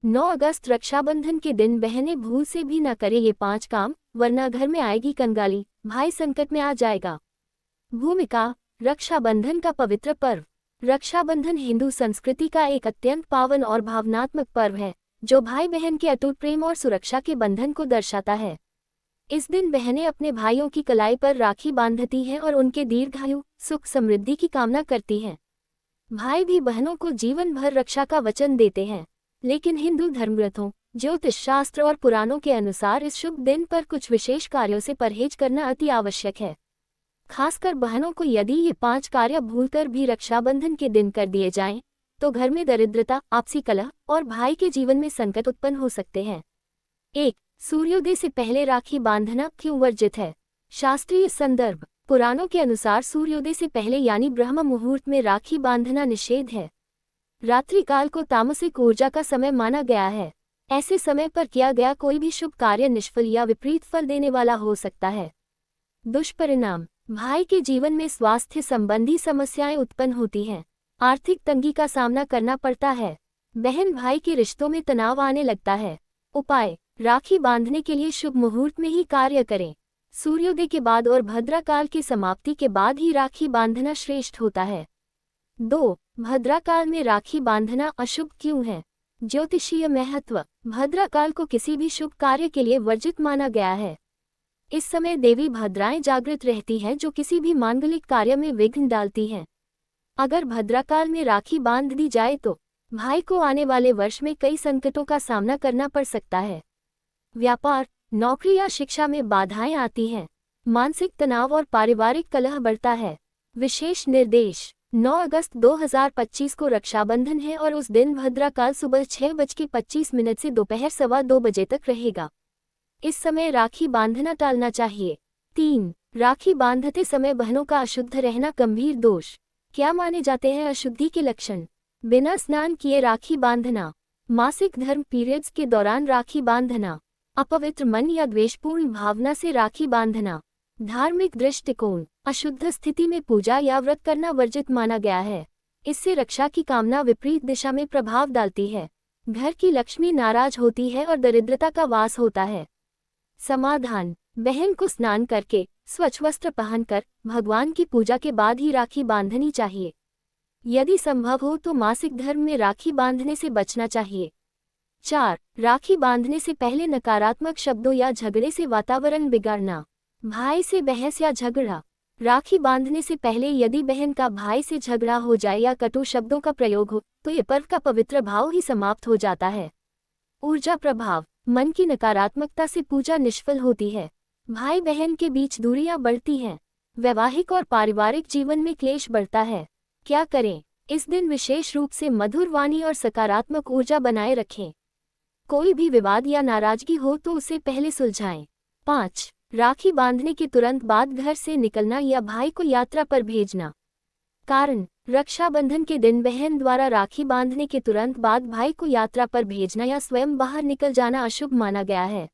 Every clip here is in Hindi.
9 अगस्त रक्षाबंधन के दिन बहनें भूल से भी न करें ये 5 काम, वरना घर में आएगी कंगाली, भाई संकट में आ जाएगा। भूमिका। रक्षाबंधन का पवित्र पर्व। रक्षाबंधन हिंदू संस्कृति का एक अत्यंत पावन और भावनात्मक पर्व है, जो भाई बहन के अटूट प्रेम और सुरक्षा के बंधन को दर्शाता है। इस दिन बहनें अपने भाइयों की कलाई पर राखी बांधती हैं और उनके दीर्घायु, सुख समृद्धि की कामना करती हैं। भाई भी बहनों को जीवन भर रक्षा का वचन देते हैं, लेकिन हिंदू धर्मग्रंथों, ज्योतिष शास्त्र और पुराणों के अनुसार इस शुभ दिन पर कुछ विशेष कार्यों से परहेज करना अति आवश्यक है। खासकर बहनों को यदि ये 5 कार्य भूलकर भी रक्षाबंधन के दिन कर दिए जाएं, तो घर में दरिद्रता, आपसी कलह और भाई के जीवन में संकट उत्पन्न हो सकते हैं। 1. सूर्योदय से पहले राखी बांधना क्यों वर्जित है? शास्त्रीय संदर्भ। पुराणों के अनुसार सूर्योदय से पहले यानी ब्रह्म मुहूर्त में राखी बांधना निषेध है। रात्रिकाल को तामसिक ऊर्जा का समय माना गया है। ऐसे समय पर किया गया कोई भी शुभ कार्य निष्फल या विपरीत फल देने वाला हो सकता है। दुष्परिणाम। भाई के जीवन में स्वास्थ्य संबंधी समस्याएं उत्पन्न होती हैं। आर्थिक तंगी का सामना करना पड़ता है। बहन भाई के रिश्तों में तनाव आने लगता है। उपाय। राखी बांधने के लिए शुभ मुहूर्त में ही कार्य करें। सूर्योदय के बाद और भद्राकाल की समाप्ति के बाद ही राखी बांधना श्रेष्ठ होता है। 2. भद्राकाल में राखी बांधना अशुभ क्यों है? ज्योतिषीय महत्व। भद्राकाल को किसी भी शुभ कार्य के लिए वर्जित माना गया है। इस समय देवी भद्राएं जागृत रहती हैं, जो किसी भी मांगलिक कार्य में विघ्न डालती हैं। अगर भद्राकाल में राखी बांध दी जाए तो भाई को आने वाले वर्ष में कई संकटों का सामना करना पड़ सकता है। व्यापार, नौकरी या शिक्षा में बाधाएं आती हैं। मानसिक तनाव और पारिवारिक कलह बढ़ता है। विशेष निर्देश। 9 अगस्त 2025 को रक्षाबंधन है और उस दिन भद्राकाल सुबह 6:25 से दोपहर 2:15 बजे तक रहेगा। इस समय राखी बांधना टालना चाहिए। 3. राखी बांधते समय बहनों का अशुद्ध रहना गंभीर दोष। क्या माने जाते हैं अशुद्धि के लक्षण? बिना स्नान किए राखी बांधना, मासिक धर्म पीरियड्स के दौरान राखी बांधना, अपवित्र मन या द्वेषपूर्ण भावना से राखी बांधना। धार्मिक दृष्टिकोण। अशुद्ध स्थिति में पूजा या व्रत करना वर्जित माना गया है। इससे रक्षा की कामना विपरीत दिशा में प्रभाव डालती है। घर की लक्ष्मी नाराज होती है और दरिद्रता का वास होता है। समाधान। बहन को स्नान करके, स्वच्छ वस्त्र पहनकर, भगवान की पूजा के बाद ही राखी बांधनी चाहिए। यदि संभव हो तो मासिक धर्म में राखी बांधने से बचना चाहिए। 4. राखी बांधने से पहले नकारात्मक शब्दों या झगड़े से वातावरण बिगाड़ना। भाई से बहस या झगड़ा। राखी बांधने से पहले यदि बहन का भाई से झगड़ा हो जाए या कटु शब्दों का प्रयोग हो, तो ये पर्व का पवित्र भाव ही समाप्त हो जाता है। ऊर्जा प्रभाव। मन की नकारात्मकता से पूजा निष्फल होती है। भाई बहन के बीच दूरियां बढ़ती हैं। वैवाहिक और पारिवारिक जीवन में क्लेश बढ़ता है। क्या करें? इस दिन विशेष रूप से मधुर वाणी और सकारात्मक ऊर्जा बनाए रखें। कोई भी विवाद या नाराजगी हो तो उसे पहले सुलझाएं। 5. राखी बांधने के तुरंत बाद घर से निकलना या भाई को यात्रा पर भेजना। कारण। रक्षाबंधन के दिन बहन द्वारा राखी बांधने के तुरंत बाद भाई को यात्रा पर भेजना या स्वयं बाहर निकल जाना अशुभ माना गया है।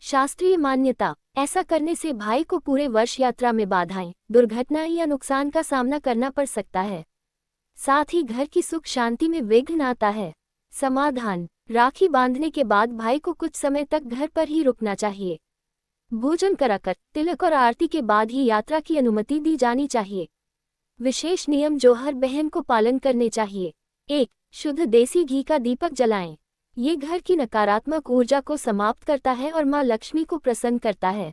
शास्त्रीय मान्यता। ऐसा करने से भाई को पूरे वर्ष यात्रा में बाधाएं, दुर्घटनाएं या नुकसान का सामना करना पड़ सकता है। साथ ही घर की सुख शांति में विघ्न आता है। समाधान। राखी बांधने के बाद भाई को कुछ समय तक घर पर ही रुकना चाहिए। भोजन कराकर, तिलक और आरती के बाद ही यात्रा की अनुमति दी जानी चाहिए। विशेष नियम जो हर बहन को पालन करने चाहिए। 1. शुद्ध देसी घी का दीपक जलाएं। ये घर की नकारात्मक ऊर्जा को समाप्त करता है और मां लक्ष्मी को प्रसन्न करता है।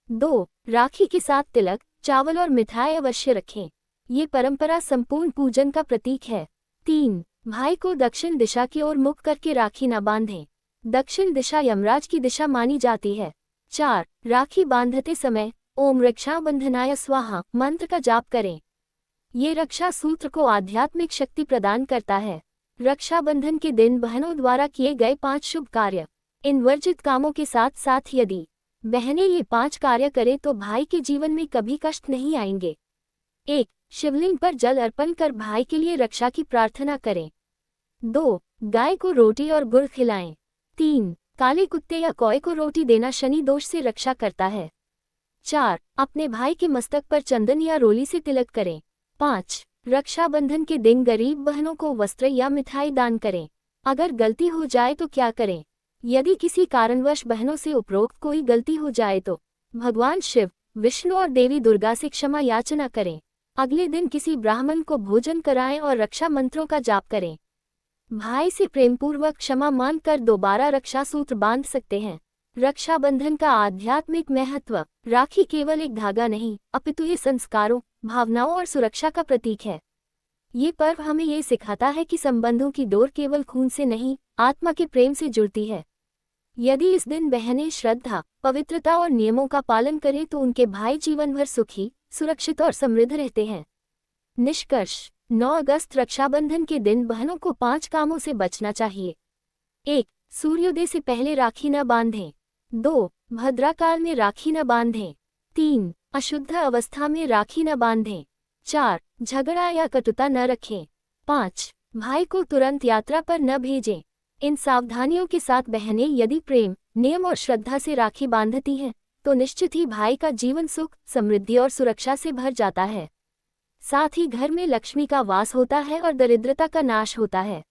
2. राखी के साथ तिलक, चावल और मिठाई अवश्य रखें। ये परंपरा संपूर्ण पूजन का प्रतीक है। 3. भाई को दक्षिण दिशा की ओर मुख करके राखी न बांधें। दक्षिण दिशा यमराज की दिशा मानी जाती है। 4. राखी बांधते समय ओम रक्षाबंधनाय स्वाहा मंत्र का जाप करें। ये रक्षा सूत्र को आध्यात्मिक शक्ति प्रदान करता है। रक्षाबंधन के दिन बहनों द्वारा किए गए 5 शुभ कार्य। इन वर्जित कामों के साथ साथ यदि बहनें ये 5 कार्य करें तो भाई के जीवन में कभी कष्ट नहीं आएंगे। 1. शिवलिंग पर जल अर्पण कर भाई के लिए रक्षा की प्रार्थना करें। 2. गाय को रोटी और गुड़ खिलाएं। 3. काले कुत्ते या कौए को रोटी देना शनि दोष से रक्षा करता है। 4. अपने भाई के मस्तक पर चंदन या रोली से तिलक करें। 5. रक्षाबंधन के दिन गरीब बहनों को वस्त्र या मिठाई दान करें। अगर गलती हो जाए तो क्या करें? यदि किसी कारणवश बहनों से उपरोक्त कोई गलती हो जाए तो भगवान शिव, विष्णु और देवी दुर्गा से क्षमा याचना करें। अगले दिन किसी ब्राह्मण को भोजन कराएं और रक्षा मंत्रों का जाप करें। भाई से प्रेमपूर्वक क्षमा मांगकर दोबारा रक्षा सूत्र बांध सकते हैं। रक्षाबंधन का आध्यात्मिक महत्व। राखी केवल एक धागा नहीं, अपितु ये संस्कारों, भावनाओं और सुरक्षा का प्रतीक है। ये पर्व हमें ये सिखाता है कि संबंधों की डोर केवल खून से नहीं, आत्मा के प्रेम से जुड़ती है। यदि इस दिन बहनें श्रद्धा, पवित्रता और नियमों का पालन करें तो उनके भाई जीवन भर सुखी, सुरक्षित और समृद्ध रहते हैं। निष्कर्ष: 9 अगस्त रक्षाबंधन के दिन बहनों को 5 कामों से बचना चाहिए। 1. सूर्योदय से पहले राखी न बांधें। 2. भद्राकाल में राखी न बांधें। 3. अशुद्ध अवस्था में राखी न बांधें। 4. झगड़ा या कटुता न रखें। 5. भाई को तुरंत यात्रा पर न भेजें। इन सावधानियों के साथ बहनें यदि प्रेम, नियम और श्रद्धा से राखी बांधती हैं, तो निश्चित ही भाई का जीवन सुख, समृद्धि और सुरक्षा से भर जाता है। साथ ही घर में लक्ष्मी का वास होता है और दरिद्रता का नाश होता है।